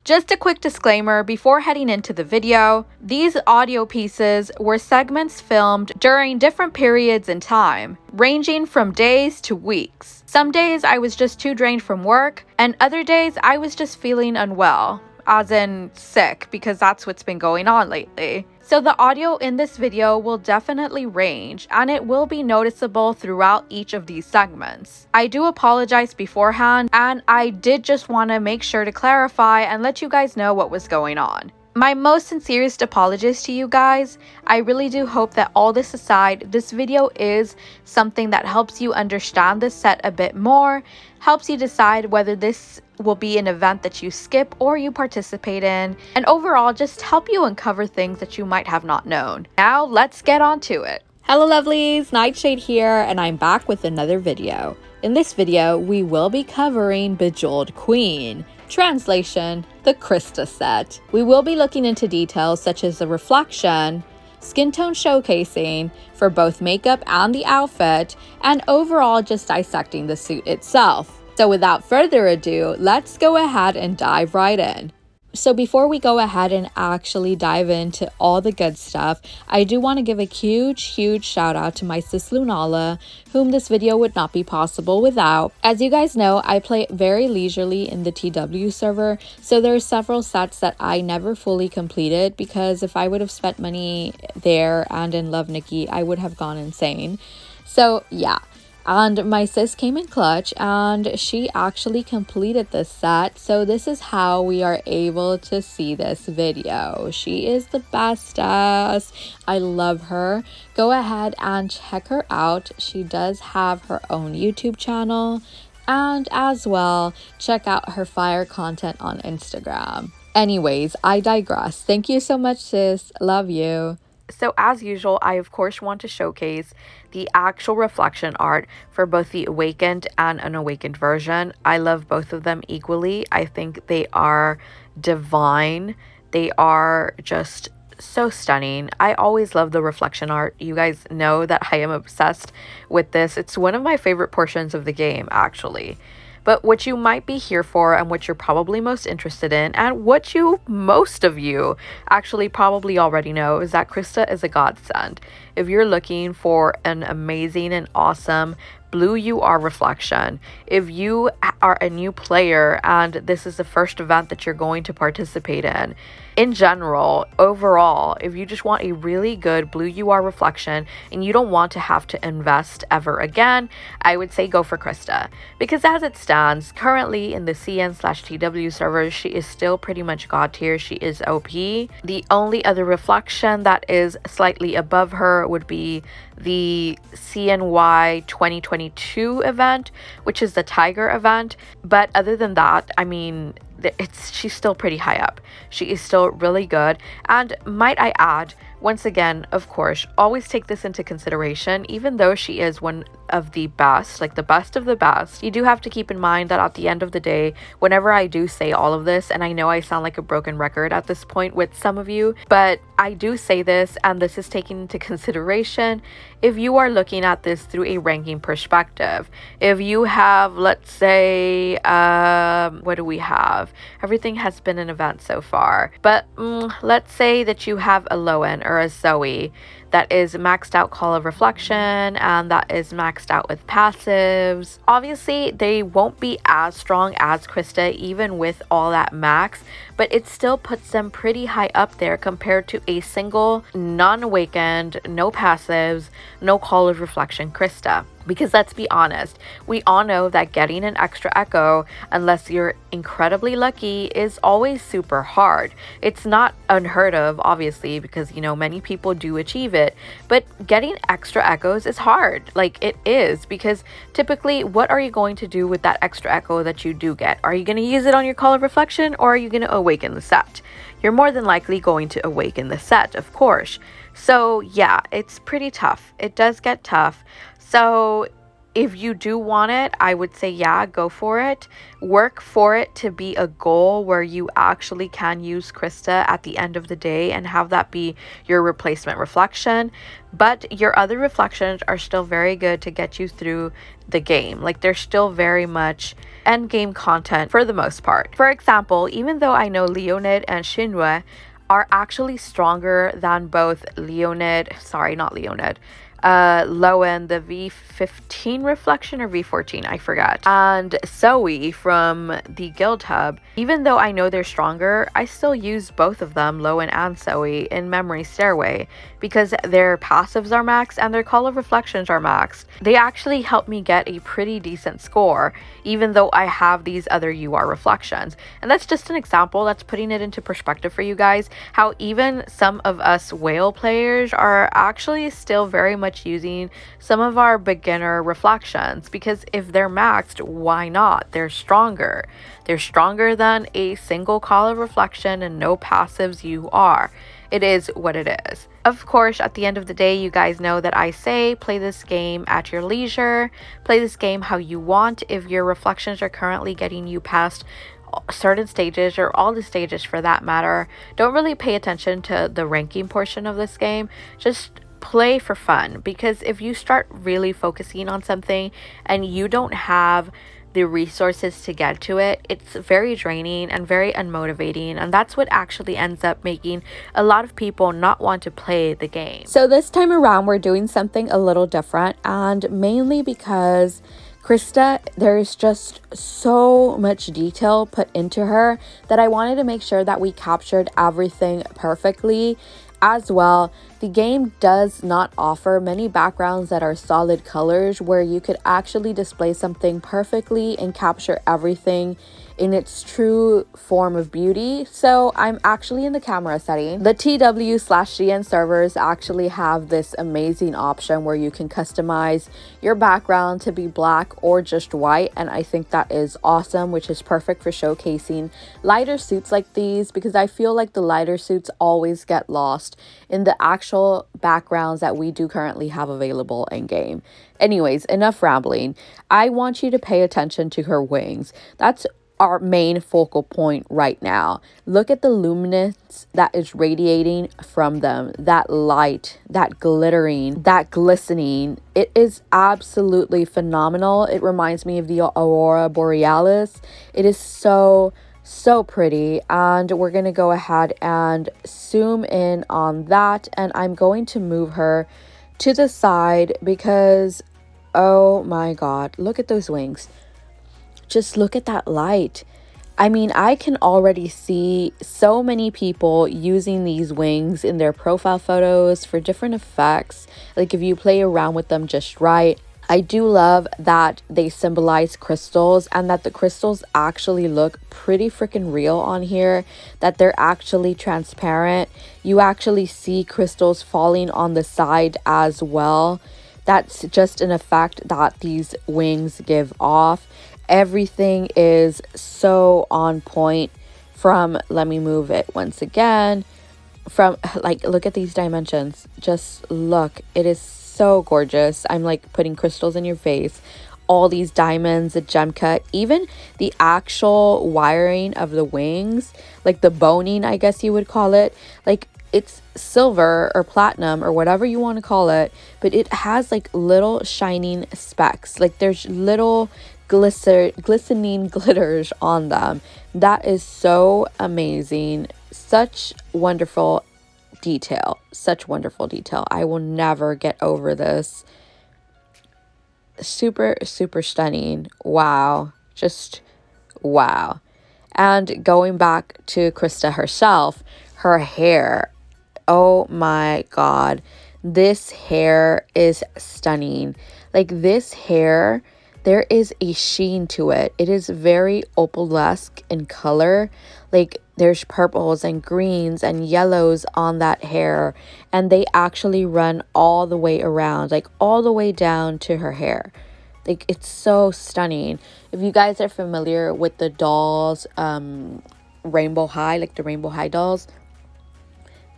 Just a quick disclaimer before heading into the video, these audio pieces were segments filmed during different periods in time, ranging from days to weeks. Some days I was just too drained from work, and other days I was just feeling unwell, as in sick, because that's what's been going on lately. So the audio in this video will definitely range, and it will be noticeable throughout each of these segments. I do apologize beforehand, and I did just want to make sure to clarify and let you guys know what was going on. My most sincerest apologies to you guys. I really do hope that all this aside, this video is something that helps you understand the set a bit more, helps you decide whether this will be an event that you skip or you participate in, and overall just help you uncover things that you might have not known. Now let's get on to it. Hello lovelies, Nightshade here, and I'm back with another video. In this video, we will be covering Bejeweled Queen. Translation, the Krista set. We will be looking into details such as the reflection, Skintone Showcasing for both makeup and the outfit, and overall just dissecting the suit itself. So without further ado, let's go ahead and dive right in. So before we go ahead and actually dive into all the good stuff, I do want to give a huge shout out to my sis Lunala, whom this video would not be possible without. As you guys know, I play very leisurely in the TW server, so there are several sets that I never fully completed because if I would have spent money there and in Love Nikki, I would have gone insane. So yeah. And my sis came in clutch and she actually completed this set. So this is how we are able to see this video. She is the bestest. I love her. Go ahead and check her out. She does have her own YouTube channel. And as well, check out her fire content on Instagram. Anyways, I digress. Thank you so much, sis. Love you. So as usual, I of course want to showcase the actual reflection art for both the awakened and unawakened version. I love both of them equally. I think they are divine. They are just so stunning. I always love the reflection art. You guys know that I am obsessed with this. It's one of my favorite portions of the game, actually. But what you might be here for and what you're probably most interested in and what most of you actually probably already know is that Krista is a godsend. If you're looking for an amazing and awesome blue UR reflection, if you are a new player and this is the first event that you're going to participate in general, overall, if you just want a really good blue UR reflection and you don't want to have to invest ever again, I would say go for Krista. Because as it stands, currently in the CN/TW server, she is still pretty much god tier. She is OP. The only other reflection that is slightly above her would be the CNY 2022 event, which is the Tiger event. But other than that, I mean, she's still pretty high up. She is still really good. And might I add, once again, of course, always take this into consideration. Even though she is one of the best, like the best of the best, you do have to keep in mind that at the end of the day, whenever I do say all of this, and I know I sound like a broken record at this point with some of you, but I do say this, and this is taken into consideration if you are looking at this through a ranking perspective. If you have, let's say, what do we have? Everything has been an event so far, but let's say that you have a Lowen or a Zoe that is maxed out Call of Reflection and that is maxed out with passives. Obviously, they won't be as strong as Krista even with all that max, but it still puts them pretty high up there compared to a single non-awakened, no passives, no Call of Reflection Krista. Because let's be honest, we all know that getting an extra echo, unless you're incredibly lucky, is always super hard. It's not unheard of, obviously, because, you know, many people do achieve it, but getting extra echoes is hard. Like, it is, because typically, what are you going to do with that extra echo that you do get? Are you going to use it on your Call of Reflection, or are you going to awaken the set? You're more than likely going to awaken the set, of course. So yeah, it's pretty tough. It does get tough. So if you do want it, I would say, yeah, go for it. Work for it to be a goal where you actually can use Krista at the end of the day and have that be your replacement reflection. But your other reflections are still very good to get you through the game. Like, they're still very much end game content for the most part. For example, even though I know Leonid and Shinra are actually stronger than both Lowen, the V15 reflection or V14, I forgot, and Zoe from the Guild Hub. Even though I know they're stronger, I still use both of them, Lowen and Zoe, in Memory Stairway because their passives are maxed and their Call of Reflections are maxed. They actually help me get a pretty decent score, even though I have these other UR reflections. And that's just an example that's putting it into perspective for you guys, how even some of us whale players are actually still very much using some of our beginner reflections, because if they're maxed, why not? They're stronger. They're stronger than a single Call of Reflection and no passives UR. It is what it is. Of course, at the end of the day, you guys know that I say play this game at your leisure. Play this game how you want. If your reflections are currently getting you past certain stages, or all the stages for that matter, don't really pay attention to the ranking portion of this game. Just play for fun, because if you start really focusing on something and you don't have the resources to get to it, it's very draining and very unmotivating, and that's what actually ends up making a lot of people not want to play the game. So this time around, we're doing something a little different, and mainly because Krista, there's just so much detail put into her that I wanted to make sure that we captured everything perfectly. As well, the game does not offer many backgrounds that are solid colors where you could actually display something perfectly and capture everything in its true form of beauty. So I'm actually in the camera setting. The TW/GN servers actually have this amazing option where you can customize your background to be black or just white, and I think that is awesome, which is perfect for showcasing lighter suits like these, because I feel like the lighter suits always get lost in the actual backgrounds that we do currently have available in game. Anyways, enough rambling. I want you to pay attention to her wings. That's our main focal point right now. Look at the luminance that is radiating from them, that light, that glittering, that glistening. It is absolutely phenomenal. It reminds me of the Aurora Borealis. It is so pretty, and we're gonna go ahead and zoom in on that, and I'm going to move her to the side because, oh my god, look at those wings. Just look at that light. I mean, I can already see so many people using these wings in their profile photos for different effects, like if you play around with them just right. I do love that they symbolize crystals, and that the crystals actually look pretty freaking real on here, that they're actually transparent. You actually see crystals falling on the side as well. That's just an effect that these wings give off. Everything is so on point. From, let me move it once again, from like, look at these dimensions. Just look, it is so gorgeous. I'm like putting crystals in your face, all these diamonds, the gem cut, even the actual wiring of the wings, like the boning, I guess you would call it. Like, it's silver or platinum or whatever you want to call it, but it has like little shining specks, like there's little glistening glitters on them. That is so amazing. Such wonderful detail, such wonderful detail. I will never get over this. Super stunning. Wow, just wow. And going back to Krista herself, her hair, oh my god, this hair is stunning. Like, this hair, there is a sheen to it. It is very opalesque in color. Like, there's purples and greens and yellows on that hair, and they actually run all the way around, like all the way down to her hair. Like, it's so stunning. If you guys are familiar with the dolls, Rainbow High, like the Rainbow High dolls,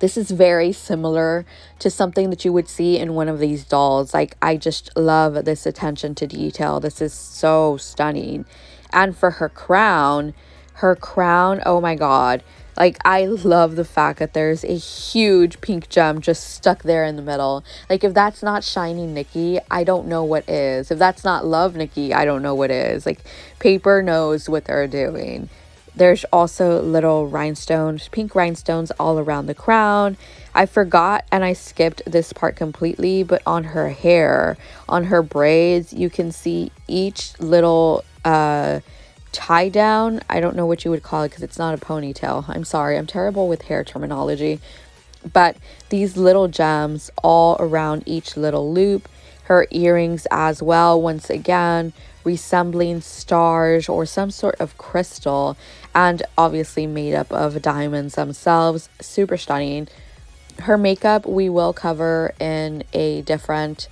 This is very similar to something that you would see in one of these dolls. Like, I just love this attention to detail. This is so stunning. And for her crown, oh my God. Like, I love the fact that there's a huge pink gem just stuck there in the middle. Like, if that's not shining Nikki, I don't know what is. If that's not love Nikki, I don't know what is. Like, paper knows what they're doing. There's also little rhinestones, pink rhinestones all around the crown. I forgot and I skipped this part completely, but on her hair, on her braids, you can see each little tie down. I don't know what you would call it because it's not a ponytail. I'm sorry, I'm terrible with hair terminology. But these little gems all around each little loop. Her earrings as well, once again, resembling stars or some sort of crystal, and obviously made up of diamonds themselves. Super stunning. Her makeup we will cover in a different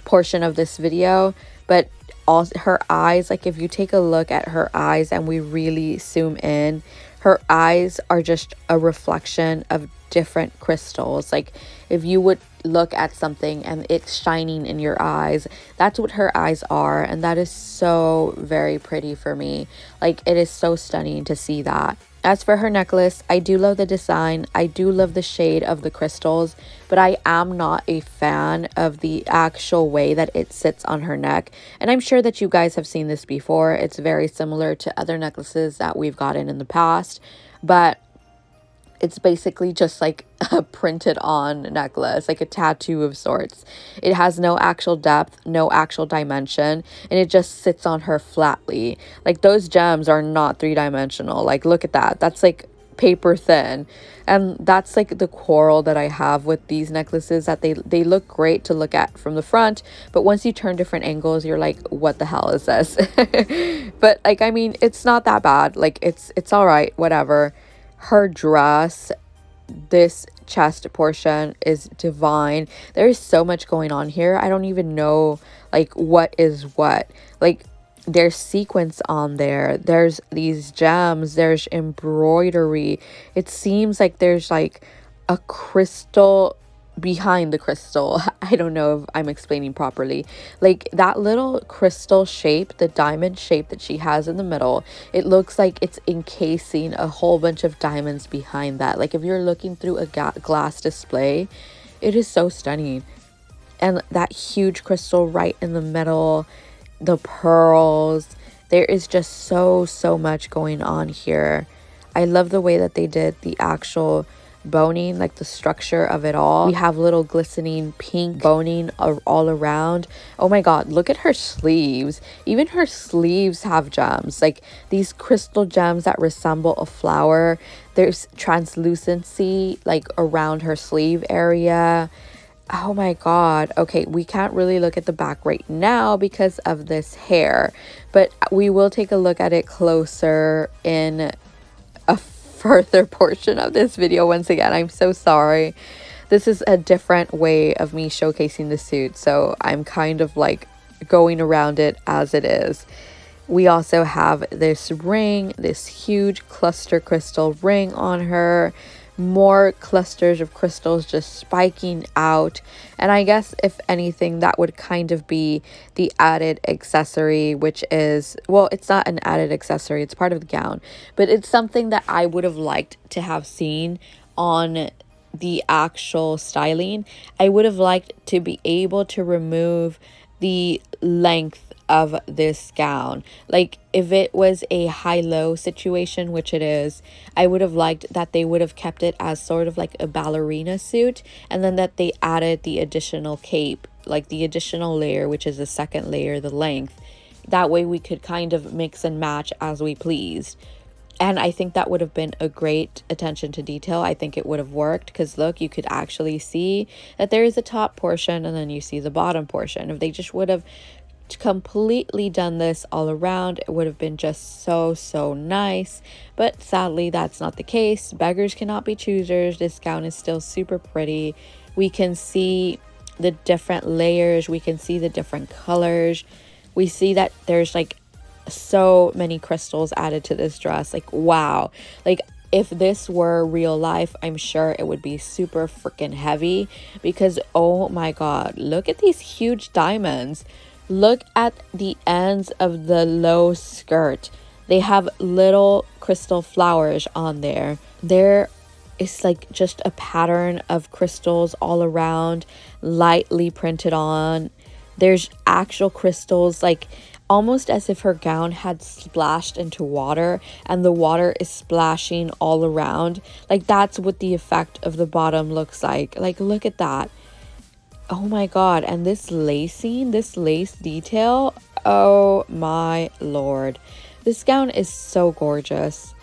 portion of this video, but also her eyes, like if you take a look at her eyes and we really zoom in, her eyes are just a reflection of different crystals. Like, if you would look at something and it's shining in your eyes, that's what her eyes are, and that is so very pretty for me. Like, it is so stunning to see that. As for her necklace, I do love the design. I do love the shade of the crystals, but I am not a fan of the actual way that it sits on her neck. And I'm sure that you guys have seen this before. It's very similar to other necklaces that we've gotten in the past, but it's basically just like a printed on necklace, like a tattoo of sorts. It has no actual depth, no actual dimension, and it just sits on her flatly. Like, those gems are not three-dimensional. Like, look at that. That's like paper thin. And that's like the quarrel that I have with these necklaces, that they look great to look at from the front, but once you turn different angles, you're like, what the hell is this? But like, I mean, it's not that bad. Like, it's all right, whatever. Her dress, this chest portion is divine. There is so much going on here. I don't even know like what is what. Like, there's sequins on there, there's these gems, there's embroidery. It seems like there's like a crystal behind the crystal. I don't know if I'm explaining properly. Like, that little crystal shape, the diamond shape that she has in the middle, it looks like it's encasing a whole bunch of diamonds behind that. Like, if you're looking through a glass display, it is so stunning. And that huge crystal right in the middle, the pearls, there is just so much going on here. I love the way that they did the actual boning, like the structure of it all. We have little glistening pink boning all around. Oh my God, look at her sleeves. Even her sleeves have gems, like these crystal gems that resemble a flower. There's translucency like around her sleeve area. Oh my God. Okay, we can't really look at the back right now because of this hair, but we will take a look at it closer in a further portion of this video. Once again, I'm so sorry. This is a different way of me showcasing the suit, so I'm kind of like going around it as it is. We also have this ring, this huge cluster crystal ring on her. More clusters of crystals just spiking out, and I guess if anything, that would kind of be the added accessory, which is, well, it's not an added accessory, it's part of the gown, but it's something that I would have liked to have seen on the actual styling. I would have liked to be able to remove the length of this gown. Like, if it was a high-low situation, which it is, I would have liked that they would have kept it as sort of like a ballerina suit, and then that they added the additional cape, like the additional layer, which is the second layer, the length. That way we could kind of mix and match as we pleased. And I think that would have been a great attention to detail. I think it would have worked, because look, you could actually see that there is a top portion and then you see the bottom portion. If they just would have completely done this all around, it would have been just so nice, but sadly that's not the case. Beggars cannot be choosers. This gown is still super pretty. We can see the different layers, we can see the different colors, we see that there's like so many crystals added to this dress. Like, wow. Like, If this were real life, I'm sure it would be super freaking heavy because, oh my God, look at these huge diamonds. Look at the ends of the low skirt. They have little crystal flowers on there. There is like just a pattern of crystals all around, lightly printed on. There's actual crystals, like almost as if her gown had splashed into water and the water is splashing all around. Like that's what the effect of the bottom looks like. Like, look at that. Oh my God. And this lacing, this lace detail, oh my Lord. This gown is so gorgeous.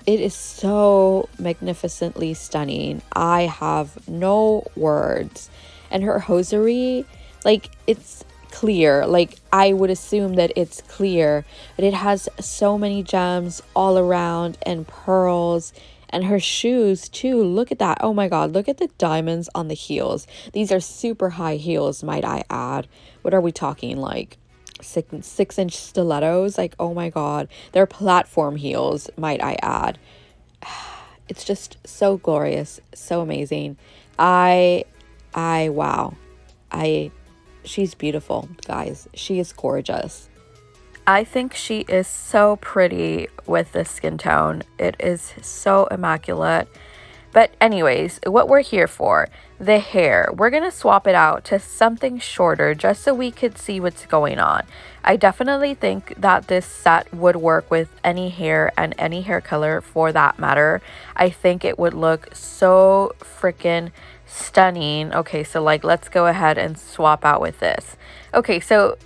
It is so magnificently stunning. I have no words. And her hosiery, like, it's clear. Like, I would assume that it's clear, but it has so many gems all around and pearls. And her shoes too, look at that. Oh my God, look at the diamonds on the heels. These are super high heels, might I add. What are we talking, like 6-inch stilettos? Like, oh my God, they're platform heels, might I add. It's just so glorious, so amazing. Wow. She's beautiful, guys. She is gorgeous. I think she is so pretty with this skin tone. It is so immaculate. But anyways, what we're here for, the hair. We're going to swap it out to something shorter just so we could see what's going on. I definitely think that this set would work with any hair and any hair color for that matter. I think it would look so freaking stunning. Okay, so like let's go ahead and swap out with this. Okay, so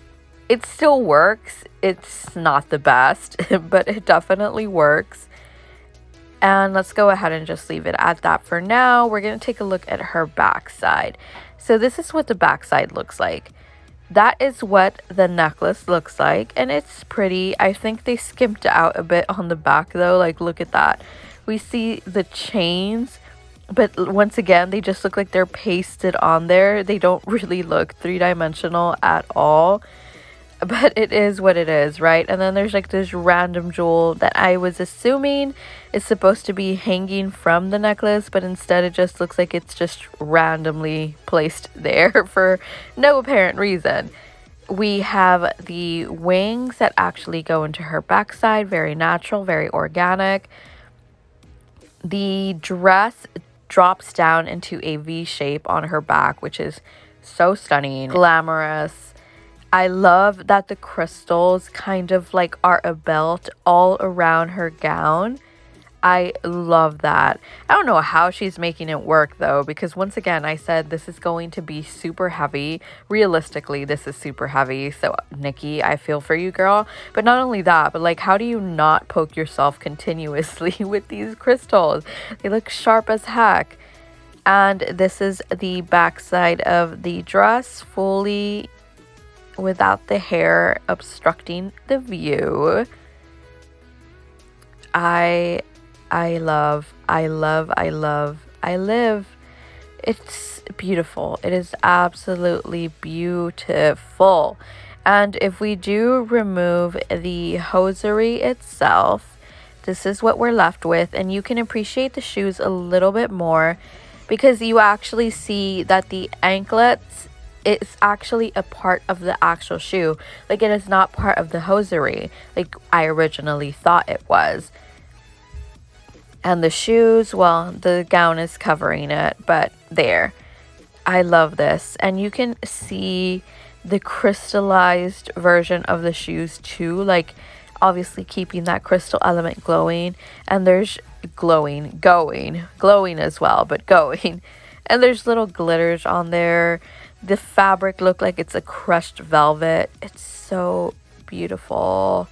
it still works. It's not the best, but it definitely works. And let's go ahead and just leave it at that for now. We're going to take a look at her backside. So this is what the backside looks like. That is what the necklace looks like, and it's pretty. I think they skimped out a bit on the back though. Like, look at that. We see the chains, but once again, they just look like they're pasted on there. They don't really look three-dimensional at all. But it is what it is, right? And then there's like this random jewel that I was assuming is supposed to be hanging from the necklace, but instead it just looks like it's just randomly placed there for no apparent reason. We have the wings that actually go into her backside, very natural, very organic. The dress drops down into a V shape on her back, which is so stunning, glamorous. I love that the crystals kind of like are a belt all around her gown. I love that. I don't know how she's making it work though, because once again, I said this is going to be super heavy. Realistically, this is super heavy. So Nikki, I feel for you, girl. But not only that, but like, how do you not poke yourself continuously with these crystals? They look sharp as heck. And this is the backside of the dress, fully without the hair obstructing the view. I live. It's beautiful. It is absolutely beautiful. And if we do remove the hosiery itself, this is what we're left with, and you can appreciate the shoes a little bit more because you actually see that the anklets, it's actually a part of the actual shoe. Like, it is not part of the hosiery like I originally thought it was. And the shoes, well, the gown is covering it, but there. I love this. And you can see the crystallized version of the shoes too, like obviously keeping that crystal element glowing. And there's glowing as well, but going. And there's little glitters on there. The fabric looked like it's a crushed velvet. It's so beautiful.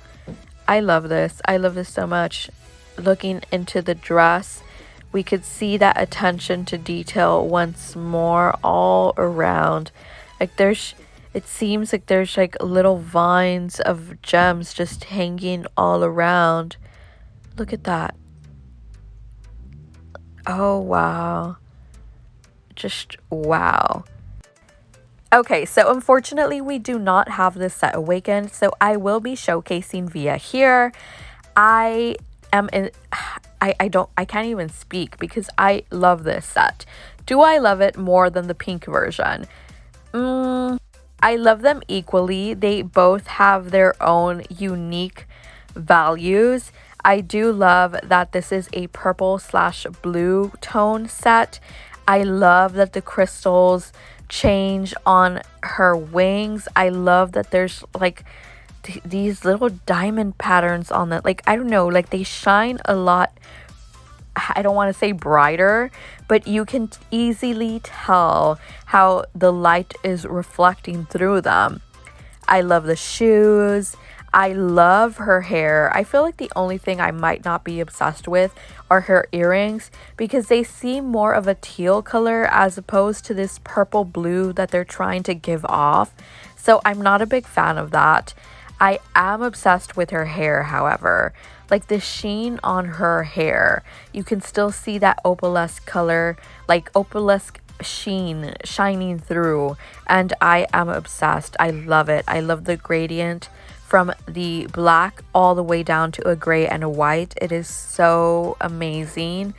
I love this. I love this so much. Looking into the dress, we could see that attention to detail once more all around. Like it seems like there's like little vines of gems just hanging all around. Look at that. Oh, wow. Just wow. Okay, so unfortunately we do not have this set awakened, so I will be showcasing via here. I I can't even speak because I love this set. Do I love it more than the pink version? I love them equally. They both have their own unique values. I do love that this is a purple slash blue tone set. I love that the crystals change on her wings. I love that there's like these little diamond patterns on them. Like, I don't know, like they shine a lot. I don't want to say brighter, but you can easily tell how the light is reflecting through them. I love the shoes. I love her hair. I feel like the only thing I might not be obsessed with are her earrings because they seem more of a teal color as opposed to this purple blue that they're trying to give off. So I'm not a big fan of that. I am obsessed with her hair, however. Like the sheen on her hair, you can still see that opalesque color, like opalesque sheen shining through, and I am obsessed. I love it. I love the gradient from the black all the way down to a gray and a white. It is so amazing.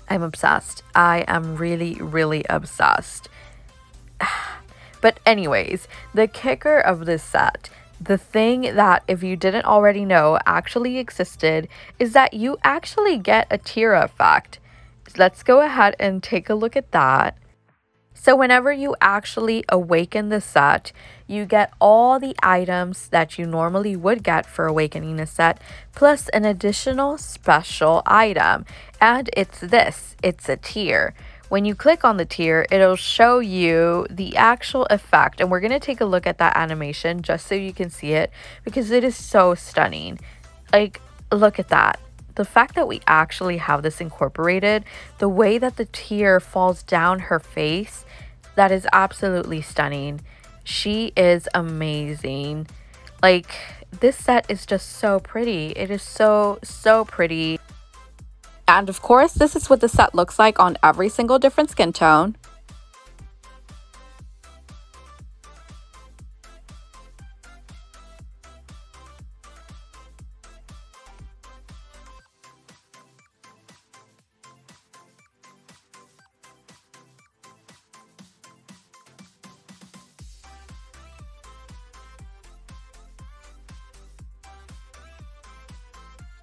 I'm obsessed. I am really, really obsessed. But anyways, the kicker of this set, the thing that if you didn't already know actually existed, is that you actually get a tear effect. Let's go ahead and take a look at that. So whenever you actually awaken the set, you get all the items that you normally would get for awakening a set, plus an additional special item. And it's this, it's a tear. When you click on the tear, it'll show you the actual effect. And we're going to take a look at that animation just so you can see it because it is so stunning. Like, look at that. The fact that we actually have this incorporated, the way that the tear falls down her face, that is absolutely stunning. She is amazing. Like, this set is just so pretty. It is so, so pretty. And of course, this is what the set looks like on every single different skin tone.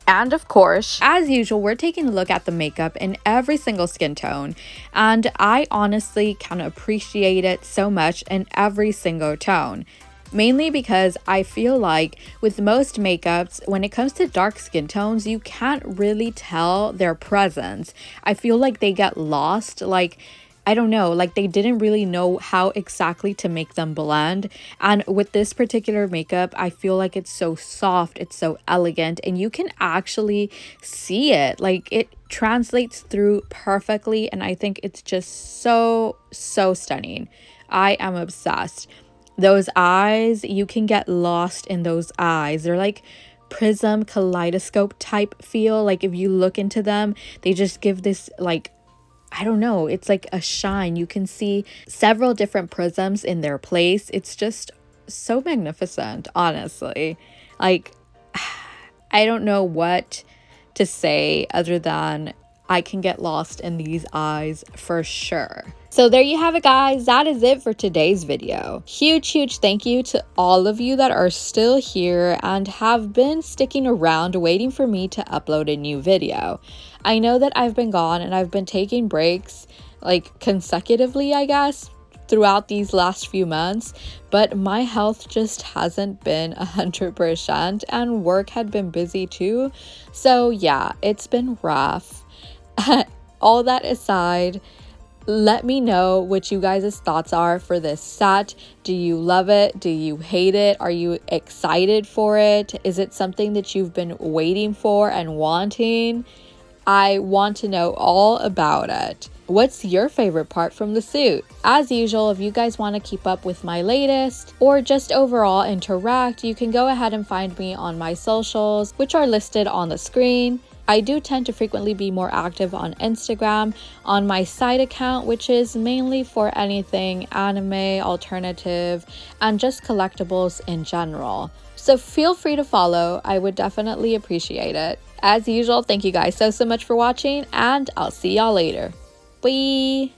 And of course, as usual, we're taking a look at the makeup in every single skin tone. And I honestly can appreciate it so much in every single tone. Mainly because I feel like with most makeups, when it comes to dark skin tones, you can't really tell their presence. I feel like they get lost, like, I don't know, like they didn't really know how exactly to make them blend. And with this particular makeup, I feel like it's so soft, it's so elegant, and you can actually see it. Like it translates through perfectly, and I think it's just so, so stunning. I am obsessed. Those eyes, you can get lost in those eyes. They're like prism kaleidoscope type feel. Like if you look into them, they just give this like, I don't know, it's like a shine. You can see several different prisms in their place. It's just so magnificent, honestly. Like, I don't know what to say other than I can get lost in these eyes for sure. So there you have it, guys. That is it for today's video. Huge thank you to all of you that are still here and have been sticking around waiting for me to upload a new video. I know that I've been gone and I've been taking breaks like consecutively, I guess, throughout these last few months, but my health just hasn't been 100% and work had been busy too. So yeah, it's been rough. All that aside, let me know what you guys' thoughts are for this set. Do you love it? Do you hate it? Are you excited for it? Is it something that you've been waiting for and wanting? I want to know all about it. What's your favorite part from the suit? As usual, if you guys want to keep up with my latest or just overall interact, you can go ahead and find me on my socials, which are listed on the screen. I do tend to frequently be more active on Instagram on my side account, which is mainly for anything anime, alternative, and just collectibles in general. So feel free to follow. I would definitely appreciate it. As usual, thank you guys so much for watching, and I'll see y'all later. Bye!